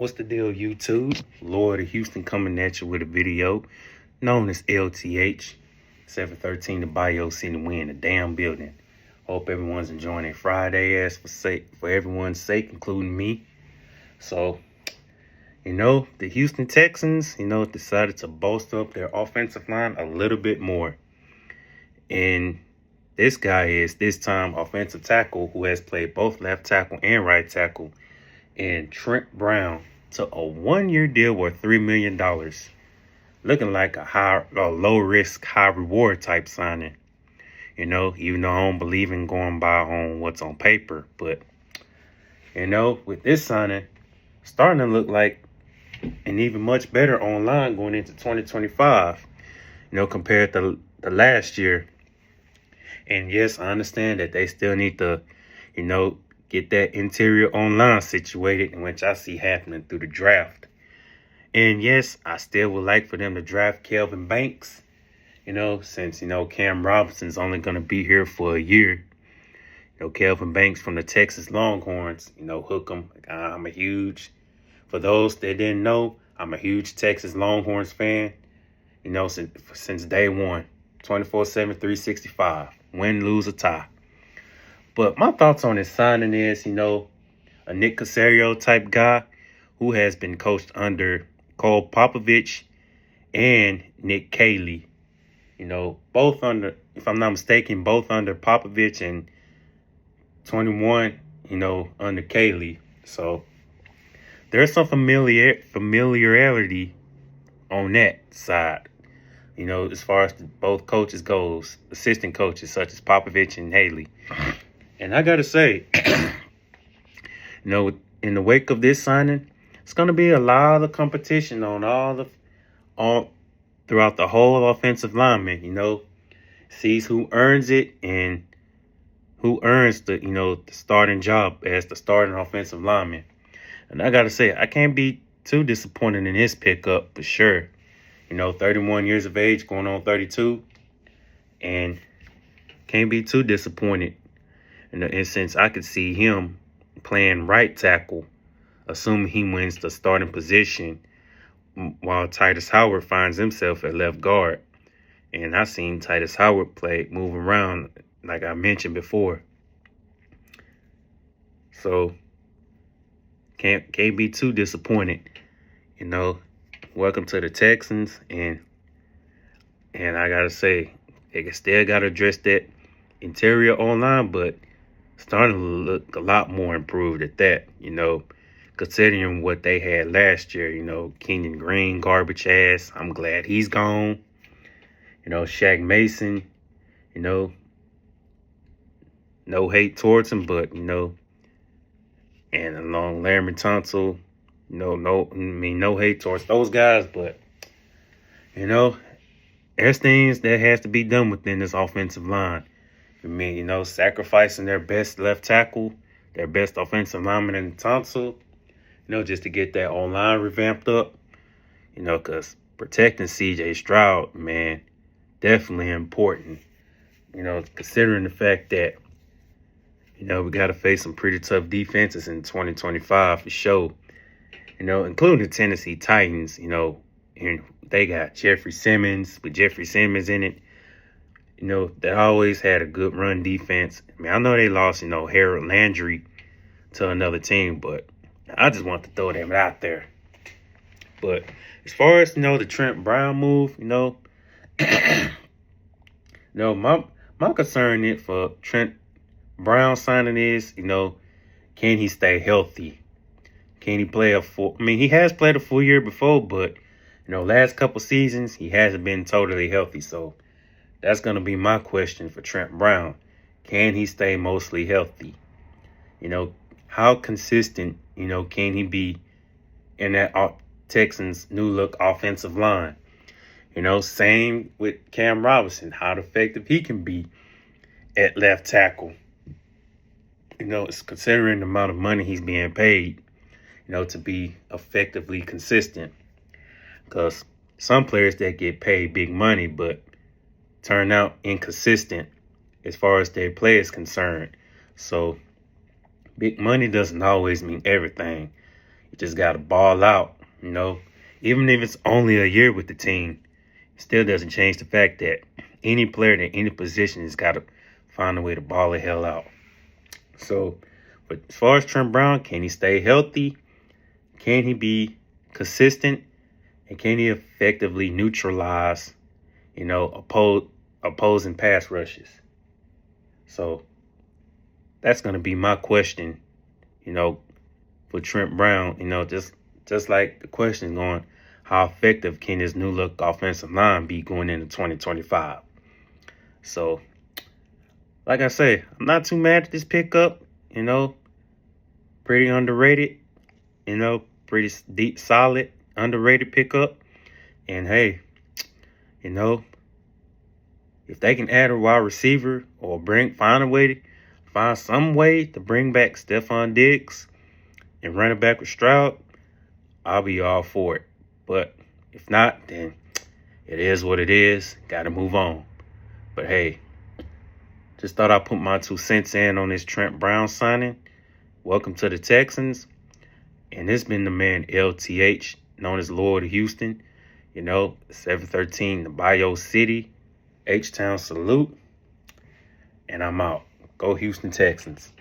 What's the deal, YouTube? Lord of Houston coming at you with a video known as LTH 713 the Bio City. We in the damn building. Hope everyone's enjoying a Friday as for everyone's sake, including me. So, the Houston Texans, decided to bolster up their offensive line a little bit more. And this guy is this time offensive tackle who has played both left tackle and right tackle. And Trent Brown to a one-year deal worth $3 million. Looking like a low-risk, high-reward type signing. Even though I don't believe in going by on what's on paper. But, with this signing, starting to look like an even much better online going into 2025, compared to the last year. And yes, I understand that they still need to, get that interior online situated, in which I see happening through the draft. And yes, I still would like for them to draft Kelvin Banks, since, Cam Robinson's only going to be here for a year. Kelvin Banks from the Texas Longhorns, hook 'em. For those that didn't know, I'm a huge Texas Longhorns fan, since day one, 24/7, 365, win, lose, or tie. But my thoughts on his signing is, a Nick Caserio type guy who has been coached under Cole Popovich and Nick Caley. Both under, if I'm not mistaken, both under Popovich and 21, under Caley. So there's some familiarity on that side, as far as both coaches goes, assistant coaches such as Popovich and Haley. And I got to say, in the wake of this signing, it's going to be a lot of competition on throughout the whole offensive lineman, sees who earns it and who earns the starting job as the starting offensive lineman. And I got to say, I can't be too disappointed in his pickup for sure. 31 years of age, going on 32, and can't be too disappointed. And since I could see him playing right tackle, assuming he wins the starting position, while Titus Howard finds himself at left guard. And I seen Titus Howard move around, like I mentioned before. So can't be too disappointed. Welcome to the Texans, and I gotta say, they still gotta address that interior online, but starting to look a lot more improved at that, considering what they had last year. Kenyon Green, garbage ass. I'm glad he's gone. Shaq Mason, no hate towards him, but, and along Larry Tunsil, no hate towards those guys, but, there's things that has to be done within this offensive line. Sacrificing their best left tackle, their best offensive lineman in Tunsil, just to get that online revamped up, because protecting C.J. Stroud, man, definitely important, considering the fact that, we got to face some pretty tough defenses in 2025 for sure, including the Tennessee Titans, and they got Jeffrey Simmons, with Jeffrey Simmons in it, that always had a good run defense. I know they lost, Harold Landry to another team, but I just want to throw them out there. But as far as, the Trent Brown move, my concern for Trent Brown signing is, can he stay healthy? Can he play he has played a full year before, but, last couple seasons, he hasn't been totally healthy. So that's going to be my question for Trent Brown. Can he stay mostly healthy? How consistent, can he be in that Texans new look offensive line? Same with Cam Robinson, how effective he can be at left tackle. It's considering the amount of money he's being paid, to be effectively consistent. Because some players that get paid big money, but turn out inconsistent as far as their play is concerned. So big money doesn't always mean everything. You just got to ball out, you know. Even if it's only a year with the team, it still doesn't change the fact that any player in any position has got to find a way to ball the hell out. So, but as far as Trent Brown, can he stay healthy? Can he be consistent? And can he effectively neutralize, opposing pass rushes? So that's going to be my question, for Trent Brown. Just like the question going, how effective can this new look offensive line be going into 2025? So, like I say, I'm not too mad at this pickup. Pretty underrated. Pretty deep, solid, underrated pickup. And hey, if they can add a wide receiver or find some way to bring back Stephon Diggs and run it back with Stroud, I'll be all for it. But if not, then it is what it is. Got to move on. But hey, just thought I'd put my 2 cents in on this Trent Brown signing. Welcome to the Texans. And it's been the man LTH, known as Lord of Houston. 713, the Bio City, H-Town salute. And I'm out. Go Houston Texans.